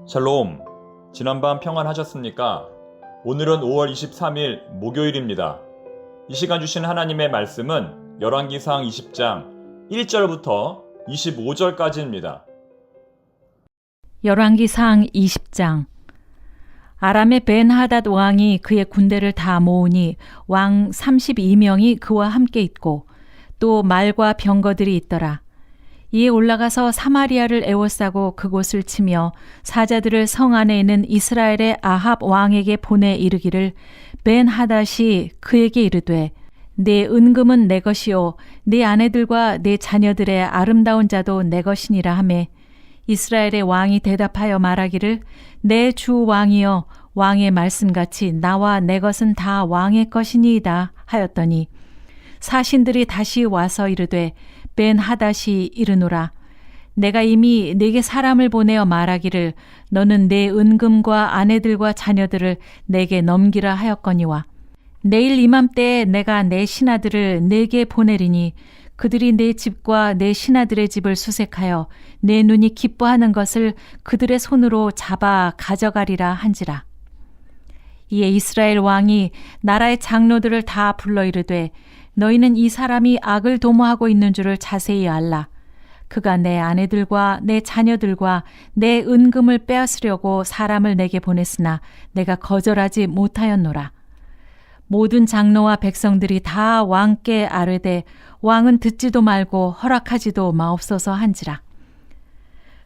샬롬, 지난밤 평안하셨습니까? 오늘은 5월 23일 목요일입니다. 이 시간 주신 하나님의 말씀은 열왕기상 20장 1절부터 25절까지입니다. 열왕기상 20장. 아람의 벤하닷 왕이 그의 군대를 다 모으니 왕 32명이 그와 함께 있고 또 말과 병거들이 있더라. 이에 올라가서 사마리아를 에워싸고 그곳을 치며 사자들을 성 안에 있는 이스라엘의 아합 왕에게 보내 이르기를 벤하닷이 그에게 이르되 내 은금은 내 것이요 네 아내들과 네 자녀들의 아름다운 자도 내 것이니라 하매 이스라엘의 왕이 대답하여 말하기를 내 주 왕이여 왕의 말씀같이 나와 내 것은 다 왕의 것이니이다 하였더니 사신들이 다시 와서 이르되 벤하닷이 이르노라 내가 이미 네게 사람을 보내어 말하기를 너는 내 은금과 아내들과 자녀들을 내게 넘기라 하였거니와 내일 이맘때에 내가 내 신하들을 네게 보내리니 그들이 내 집과 내 신하들의 집을 수색하여 내 눈이 기뻐하는 것을 그들의 손으로 잡아 가져가리라 한지라. 이에 이스라엘 왕이 나라의 장로들을 다 불러 이르되 너희는 이 사람이 악을 도모하고 있는 줄을 자세히 알라. 그가 내 아내들과 내 자녀들과 내 은금을 빼앗으려고 사람을 내게 보냈으나 내가 거절하지 못하였노라. 모든 장로와 백성들이 다 왕께 아뢰되 왕은 듣지도 말고 허락하지도 마옵소서 한지라.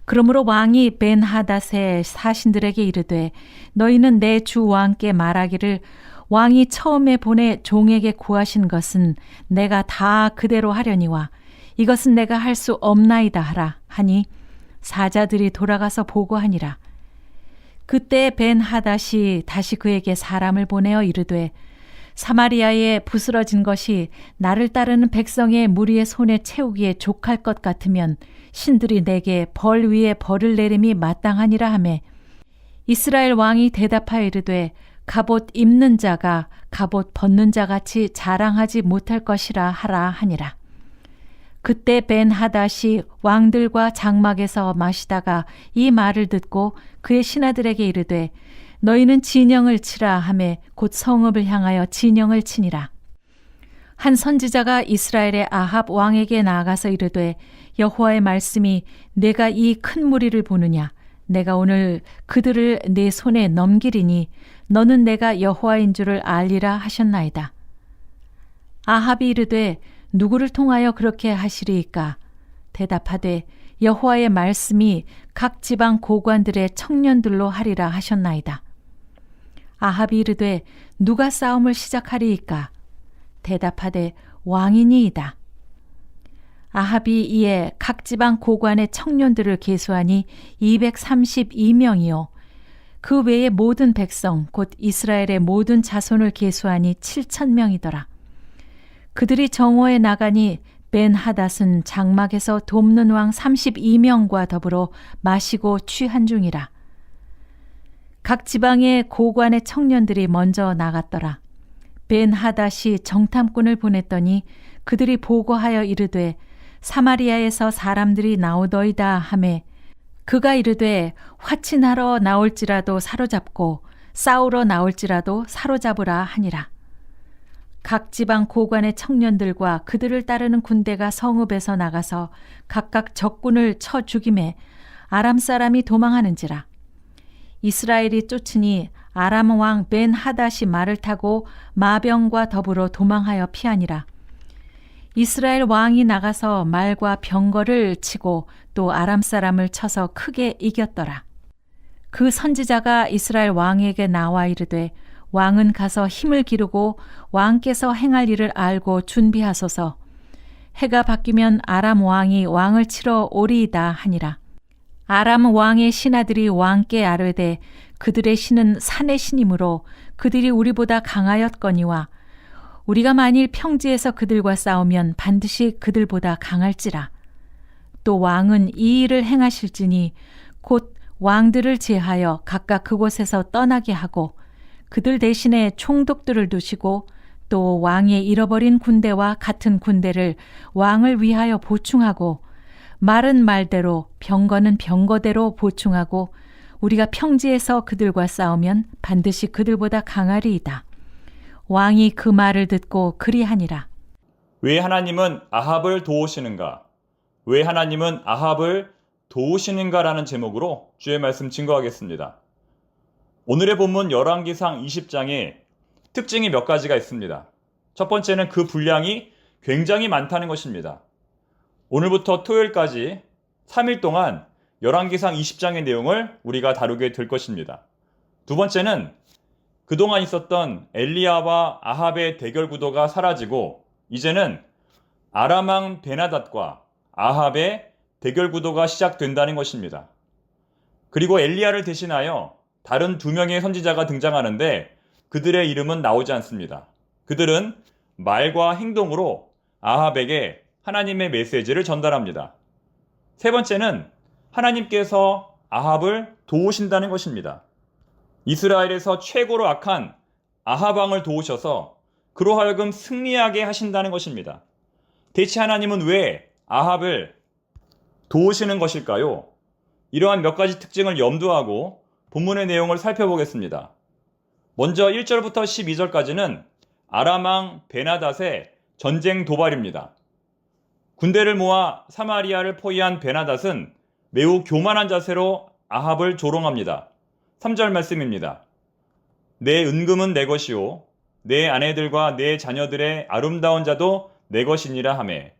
그러므로 왕이 벤하닷의 사신들에게 이르되 너희는 내 주 왕께 말하기를 왕이 처음에 보내 종에게 구하신 것은 내가 다 그대로 하려니와 이것은 내가 할 수 없나이다 하라 하니 사자들이 돌아가서 보고하니라. 그때 벤하닷이 다시 그에게 사람을 보내어 이르되 사마리아에 부스러진 것이 나를 따르는 백성의 무리의 손에 채우기에 족할 것 같으면 신들이 내게 벌 위에 벌을 내림이 마땅하니라 하매 이스라엘 왕이 대답하여 이르되 갑옷 입는 자가 갑옷 벗는 자 같이 자랑하지 못할 것이라 하라 하니라. 그때 벤하닷이 왕들과 장막에서 마시다가 이 말을 듣고 그의 신하들에게 이르되 너희는 진영을 치라 하매 곧 성읍을 향하여 진영을 치니라. 한 선지자가 이스라엘의 아합 왕에게 나아가서 이르되 여호와의 말씀이 내가 이 큰 무리를 보느냐 내가 오늘 그들을 내 손에 넘기리니 너는 내가 여호와인 줄을 알리라 하셨나이다. 아합이 이르되 누구를 통하여 그렇게 하시리이까? 대답하되 여호와의 말씀이 각 지방 고관들의 청년들로 하리라 하셨나이다. 아합이 이르되 누가 싸움을 시작하리이까? 대답하되 왕이니이다. 아합이 이에 각 지방 고관의 청년들을 계수하니 232명이요 그 외의 모든 백성 곧 이스라엘의 모든 자손을 계수하니 7,000명이더라. 그들이 정오에 나가니 벤하닷은 장막에서 돕는 왕 32명과 더불어 마시고 취한 중이라. 각 지방의 고관의 청년들이 먼저 나갔더라. 벤하닷이 정탐꾼을 보냈더니 그들이 보고하여 이르되 사마리아에서 사람들이 나오더이다 하매 그가 이르되 화친하러 나올지라도 사로잡고 싸우러 나올지라도 사로잡으라 하니라. 각 지방 고관의 청년들과 그들을 따르는 군대가 성읍에서 나가서 각각 적군을 쳐 죽임에 아람 사람이 도망하는지라. 이스라엘이 쫓으니 아람 왕 벤하닷이 말을 타고 마병과 더불어 도망하여 피하니라. 이스라엘 왕이 나가서 말과 병거를 치고 또 아람 사람을 쳐서 크게 이겼더라. 그 선지자가 이스라엘 왕에게 나와 이르되 왕은 가서 힘을 기르고 왕께서 행할 일을 알고 준비하소서. 해가 바뀌면 아람 왕이 왕을 치러 오리이다 하니라. 아람 왕의 신하들이 왕께 아뢰되 그들의 신은 산의 신이므로 그들이 우리보다 강하였거니와 우리가 만일 평지에서 그들과 싸우면 반드시 그들보다 강할지라. 또 왕은 이 일을 행하실지니 곧 왕들을 제하여 각각 그곳에서 떠나게 하고 그들 대신에 총독들을 두시고 또 왕의 잃어버린 군대와 같은 군대를 왕을 위하여 보충하고 말은 말대로 병거는 병거대로 보충하고 우리가 평지에서 그들과 싸우면 반드시 그들보다 강하리이다. 왕이 그 말을 듣고 그리하니라. 왜 하나님은 아합을 도우시는가? 왜 하나님은 아합을 도우시는가라는 제목으로 주의 말씀 증거하겠습니다. 오늘의 본문 열왕기상 20장에 특징이 몇 가지가 있습니다. 첫 번째는 그 분량이 굉장히 많다는 것입니다. 오늘부터 토요일까지 3일 동안 열왕기상 20장의 내용을 우리가 다루게 될 것입니다. 두 번째는 그동안 있었던 엘리야와 아합의 대결 구도가 사라지고 이제는 아람 왕 베나닷과 아합의 대결 구도가 시작된다는 것입니다. 그리고 엘리야를 대신하여 다른 2명의 선지자가 등장하는데 그들의 이름은 나오지 않습니다. 그들은 말과 행동으로 아합에게 하나님의 메시지를 전달합니다. 세 번째는 하나님께서 아합을 도우신다는 것입니다. 이스라엘에서 최고로 악한 아합 왕을 도우셔서 그로 하여금 승리하게 하신다는 것입니다. 대체 하나님은 왜 아합을 도우시는 것일까요? 이러한 몇 가지 특징을 염두하고 본문의 내용을 살펴보겠습니다. 먼저 1절부터 12절까지는 아람 왕 베나닷의 전쟁 도발입니다. 군대를 모아 사마리아를 포위한 베나닷은 매우 교만한 자세로 아합을 조롱합니다. 3절 말씀입니다. 내 은금은 내 것이요 내 아내들과 내 자녀들의 아름다운 자도 내 것이니라 하매.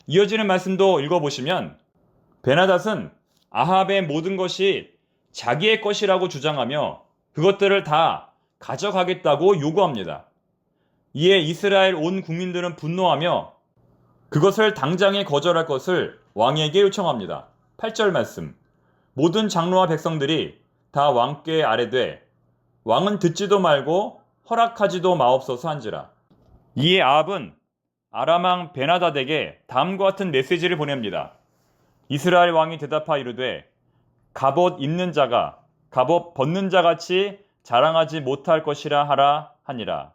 이어지는 말씀도 읽어보시면 베나닷은 아합의 모든 것이 자기의 것이라고 주장하며 그것들을 다 가져가겠다고 요구합니다. 이에 이스라엘 온 국민들은 분노하며 그것을 당장에 거절할 것을 왕에게 요청합니다. 8절 말씀. 모든 장로와 백성들이 다 왕께 아뢰되 왕은 듣지도 말고 허락하지도 마옵소서 한지라. 이에 아합은 아람 왕 베나닷에게 다음과 같은 메시지를 보냅니다. 이스라엘 왕이 대답하 이르되 갑옷 입는 자가 갑옷 벗는 자같이 자랑하지 못할 것이라 하라 하니라.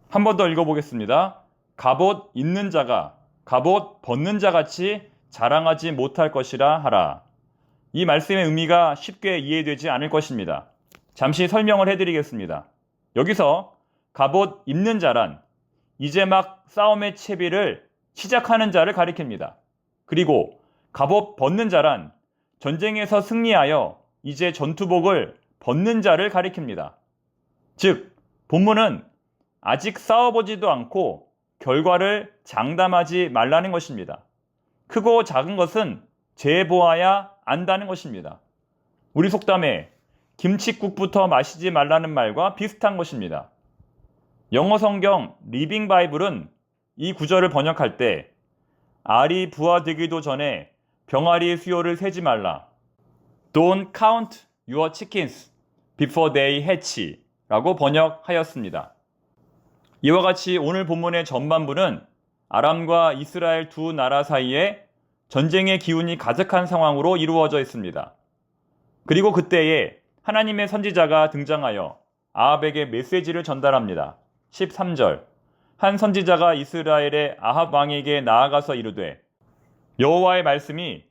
한 번 더 읽어보겠습니다. 갑옷 입는 자가 갑옷 벗는 자같이 자랑하지 못할 것이라 하라. 이 말씀의 의미가 쉽게 이해되지 않을 것입니다. 잠시 설명을 해드리겠습니다. 여기서 갑옷 입는 자란 이제 막 싸움의 채비를 시작하는 자를 가리킵니다. 그리고 갑옷 벗는 자란 전쟁에서 승리하여 이제 전투복을 벗는 자를 가리킵니다. 즉, 본문은 아직 싸워보지도 않고 결과를 장담하지 말라는 것입니다. 크고 작은 것은 재보아야 안다는 것입니다. 우리 속담에 김칫국부터 마시지 말라는 말과 비슷한 것입니다. 영어 성경 리빙 바이블은 이 구절을 번역할 때 알이 부화되기도 전에 병아리의 수요를 세지 말라. Don't count your chickens before they hatch 라고 번역하였습니다. 이와 같이 오늘 본문의 전반부는 아람과 이스라엘 두 나라 사이에 전쟁의 기운이 가득한 상황으로 이루어져 있습니다. 그리고 그때에 하나님의 선지자가 등장하여 아합에게 메시지를 전달합니다. 13절. 한 선지자가 이스라엘의 아합 왕에게 나아가서 이르되 여호와의 말씀이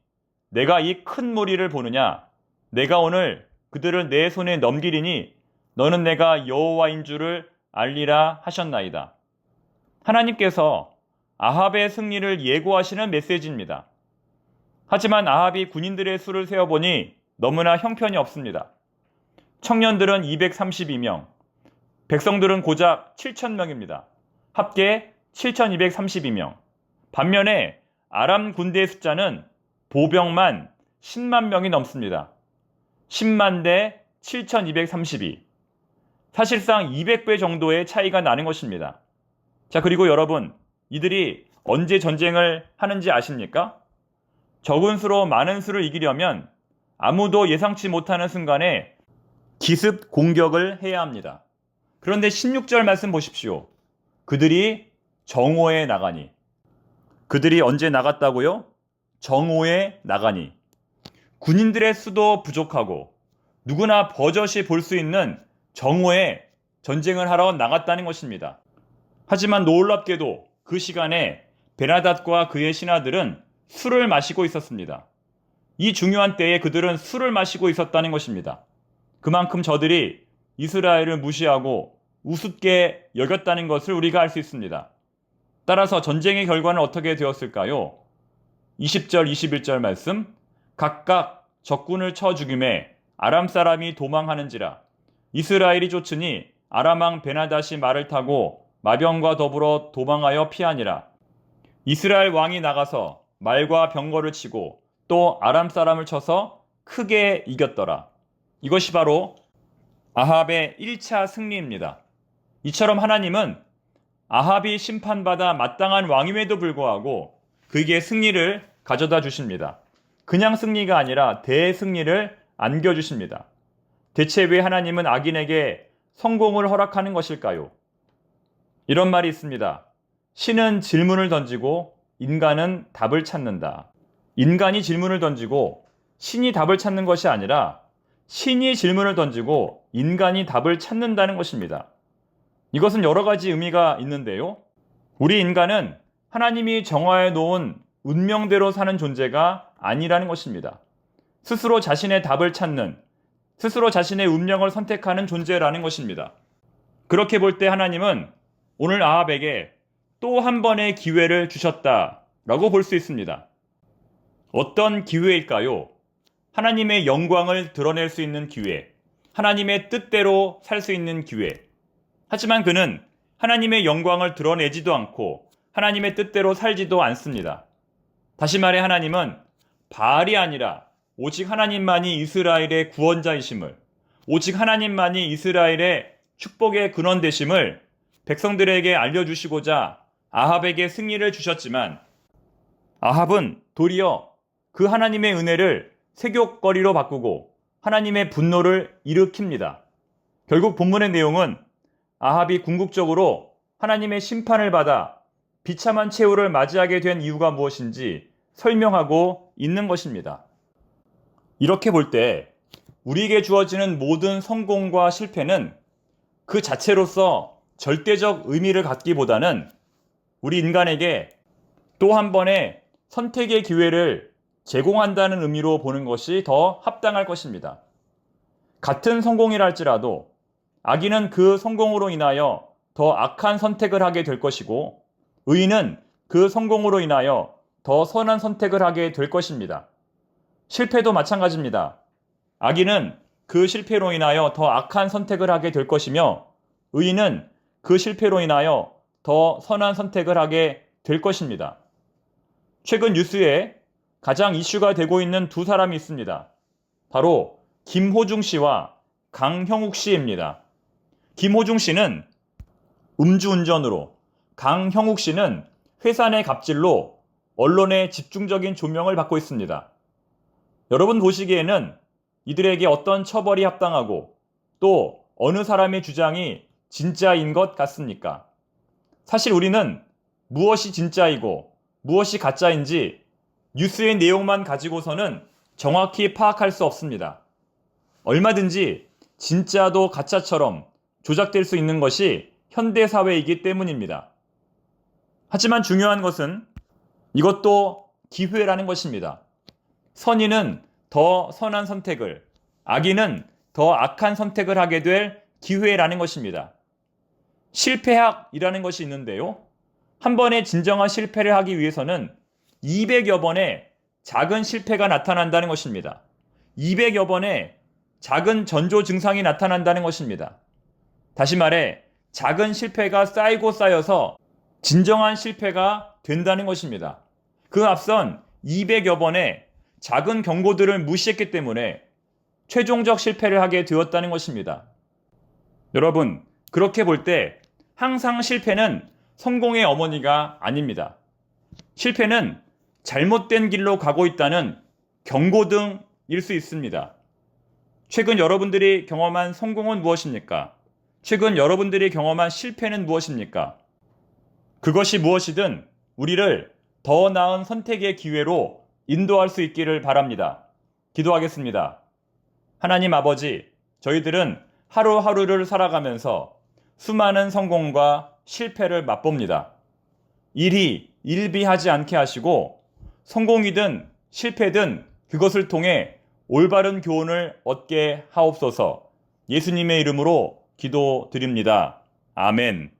내가 이 큰 무리를 보느냐 내가 오늘 그들을 내 손에 넘기리니 너는 내가 여호와인 줄을 알리라 하셨나이다. 하나님께서 아합의 승리를 예고하시는 메시지입니다. 하지만 아합이 군인들의 수를 세어보니 너무나 형편이 없습니다. 청년들은 232명, 백성들은 고작 7,000명입니다. 합계 7,232명. 반면에 아람 군대의 숫자는 보병만 10만 명이 넘습니다. 10만 대 7,232. 사실상 200배 정도의 차이가 나는 것입니다. 자, 그리고 여러분, 이들이 언제 전쟁을 하는지 아십니까? 적은 수로 많은 수를 이기려면 아무도 예상치 못하는 순간에 기습 공격을 해야 합니다. 그런데 16절 말씀 보십시오. 그들이 정오에 나가니. 그들이 언제 나갔다고요? 정오에 나가니. 군인들의 수도 부족하고 누구나 버젓이 볼 수 있는 정오에 전쟁을 하러 나갔다는 것입니다. 하지만 놀랍게도 그 시간에 베나닷과 그의 신하들은 술을 마시고 있었습니다. 이 중요한 때에 그들은 술을 마시고 있었다는 것입니다. 그만큼 저들이 이스라엘을 무시하고 우습게 여겼다는 것을 우리가 알 수 있습니다. 따라서 전쟁의 결과는 어떻게 되었을까요? 20절, 21절 말씀, 각각 적군을 쳐 죽임에 아람 사람이 도망하는지라. 이스라엘이 쫓으니 아람 왕 베나닷이 말을 타고 마병과 더불어 도망하여 피하니라. 이스라엘 왕이 나가서 말과 병거를 치고 또 아람 사람을 쳐서 크게 이겼더라. 이것이 바로 아합의 1차 승리입니다. 이처럼 하나님은 아합이 심판받아 마땅한 왕임에도 불구하고 그에게 승리를 가져다 주십니다. 그냥 승리가 아니라 대승리를 안겨주십니다. 대체 왜 하나님은 악인에게 성공을 허락하는 것일까요? 이런 말이 있습니다. 신은 질문을 던지고 인간은 답을 찾는다. 인간이 질문을 던지고 신이 답을 찾는 것이 아니라 신이 질문을 던지고 인간이 답을 찾는다는 것입니다. 이것은 여러 가지 의미가 있는데요. 우리 인간은 하나님이 정화해 놓은 운명대로 사는 존재가 아니라는 것입니다. 스스로 자신의 답을 찾는, 스스로 자신의 운명을 선택하는 존재라는 것입니다. 그렇게 볼 때 하나님은 오늘 아합에게 또 한 번의 기회를 주셨다라고 볼 수 있습니다. 어떤 기회일까요? 하나님의 영광을 드러낼 수 있는 기회, 하나님의 뜻대로 살 수 있는 기회. 하지만 그는 하나님의 영광을 드러내지도 않고 하나님의 뜻대로 살지도 않습니다. 다시 말해 하나님은 바알이 아니라 오직 하나님만이 이스라엘의 구원자이심을, 오직 하나님만이 이스라엘의 축복의 근원 되심을 백성들에게 알려주시고자 아합에게 승리를 주셨지만 아합은 도리어 그 하나님의 은혜를 세욕거리로 바꾸고 하나님의 분노를 일으킵니다. 결국 본문의 내용은 아합이 궁극적으로 하나님의 심판을 받아 비참한 최후를 맞이하게 된 이유가 무엇인지 설명하고 있는 것입니다. 이렇게 볼 때 우리에게 주어지는 모든 성공과 실패는 그 자체로서 절대적 의미를 갖기보다는 우리 인간에게 또 한 번의 선택의 기회를 제공한다는 의미로 보는 것이 더 합당할 것입니다. 같은 성공이라 할지라도 악인은 그 성공으로 인하여 더 악한 선택을 하게 될 것이고 의인은 그 성공으로 인하여 더 선한 선택을 하게 될 것입니다. 실패도 마찬가지입니다. 악인은 그 실패로 인하여 더 악한 선택을 하게 될 것이며 의인은 그 실패로 인하여 더 선한 선택을 하게 될 것입니다. 최근 뉴스에 가장 이슈가 되고 있는 두 사람이 있습니다. 바로 김호중 씨와 강형욱 씨입니다. 김호중 씨는 음주운전으로, 강형욱 씨는 회사 내 갑질로 언론의 집중적인 조명을 받고 있습니다. 여러분 보시기에는 이들에게 어떤 처벌이 합당하고 또 어느 사람의 주장이 진짜인 것 같습니까? 사실 우리는 무엇이 진짜이고 무엇이 가짜인지 뉴스의 내용만 가지고서는 정확히 파악할 수 없습니다. 얼마든지 진짜도 가짜처럼 조작될 수 있는 것이 현대사회이기 때문입니다. 하지만 중요한 것은 이것도 기회라는 것입니다. 선인은 더 선한 선택을, 악인은 더 악한 선택을 하게 될 기회라는 것입니다. 실패학이라는 것이 있는데요. 한 번의 진정한 실패를 하기 위해서는 200여 번의 작은 실패가 나타난다는 것입니다. 200여 번의 작은 전조 증상이 나타난다는 것입니다. 다시 말해 작은 실패가 쌓이고 쌓여서 진정한 실패가 된다는 것입니다. 그 앞선 200여 번의 작은 경고들을 무시했기 때문에 최종적 실패를 하게 되었다는 것입니다. 여러분, 그렇게 볼 때 항상 실패는 성공의 어머니가 아닙니다. 실패는 잘못된 길로 가고 있다는 경고등일 수 있습니다. 최근 여러분들이 경험한 성공은 무엇입니까? 최근 여러분들이 경험한 실패는 무엇입니까? 그것이 무엇이든 우리를 더 나은 선택의 기회로 인도할 수 있기를 바랍니다. 기도하겠습니다. 하나님 아버지, 저희들은 하루하루를 살아가면서 수많은 성공과 실패를 맛봅니다. 일이 일비하지 않게 하시고 성공이든 실패든 그것을 통해 올바른 교훈을 얻게 하옵소서. 예수님의 이름으로 기도드립니다. 아멘.